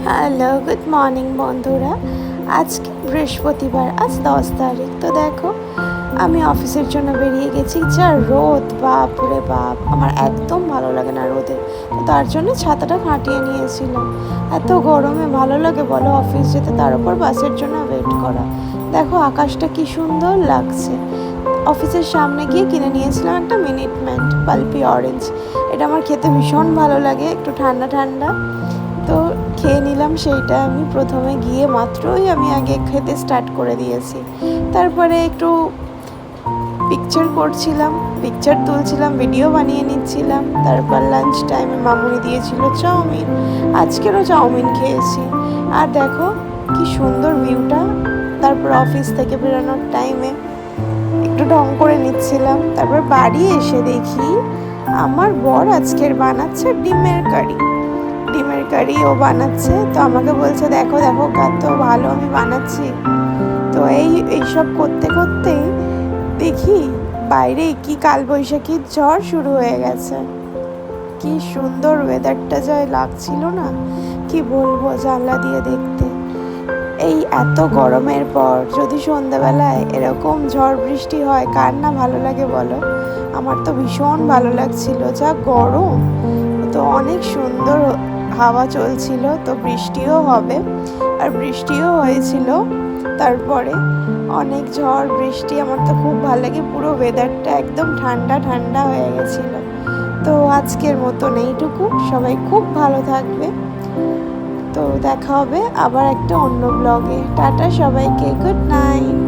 Hello, good morning বন্ধুরা। আজকে বৃহস্পতিবার, আজ 10 তারিখ। তো দেখো, আমি অফিসের জন্য বেরিয়ে গেছি। যা রোদ, বাপ রে বাপ, আমার একদম ভালো লাগে না রোদে। তো তার জন্য ছাতাটা খাটিয়ে নিয়েছিলাম। এত গরমে ভালো লাগে বলো অফিস যেতে, তার উপর বাসের জন্য ওয়েট করা। দেখো আকাশটা কি সুন্দর লাগছে। অফিসের সামনে গিয়ে কিনে নিয়েছিলাম একটা মিনিট ম্যান্ট পালপি অরেঞ্জ। এটা আমার খেতে ভীষণ ভালো লাগে, একটু ঠান্ডা ঠান্ডা। তো খেয়ে নিলাম সেইটা। আমি প্রথমে গিয়ে মাত্রই আমি আগে খেতে স্টার্ট করে দিয়েছি। তারপরে একটু পিকচার করছিলাম, পিকচার তুলছিলাম, ভিডিও বানিয়ে নিচ্ছিলাম। তারপর লাঞ্চ টাইমে মামুনি দিয়েছিল চাউমিন, আজকেরও চাউমিন খেয়েছি। আর দেখো কি সুন্দর ভিউটা। তারপর অফিস থেকে বেরোনোর টাইমে একটু ঢং করে নিচ্ছিলাম। তারপর বাড়ি এসে দেখি আমার বর আজকের বানাচ্ছে ডিমের কারি ও বানাচ্ছে। তো আমাকে বলছে দেখো দেখো কত ভালো আমি বানাচ্ছি। তো এইসব করতে করতে দেখি বাইরে কি কালবৈশাখীর ঝড় শুরু হয়ে গেছে। কি সুন্দর ওয়েদারটা যা লাগছিল না, কি বলবো জানলা দিয়ে দেখতে। এই এত গরমের পর যদি সন্ধ্যাবেলায় এরকম ঝড় বৃষ্টি হয়, কার না ভালো লাগে বলো। আমার তো ভীষণ ভালো লাগছিল। যা গরম, তো অনেক সুন্দর হাওয়া চলছিল। তো বৃষ্টিও হবে, আর বৃষ্টিও হয়েছিল। তারপরে অনেক ঝড় বৃষ্টি, আমার তো খুব ভালো লাগে। পুরো ওয়েদারটা একদম ঠান্ডা ঠান্ডা হয়ে গেছিল। তো আজকের মতন এইটুকু। সবাই খুব ভালো থাকবে। তো দেখা হবে আবার একটা অন্য ব্লগে। টাটা সবাইকে, গুড নাইট।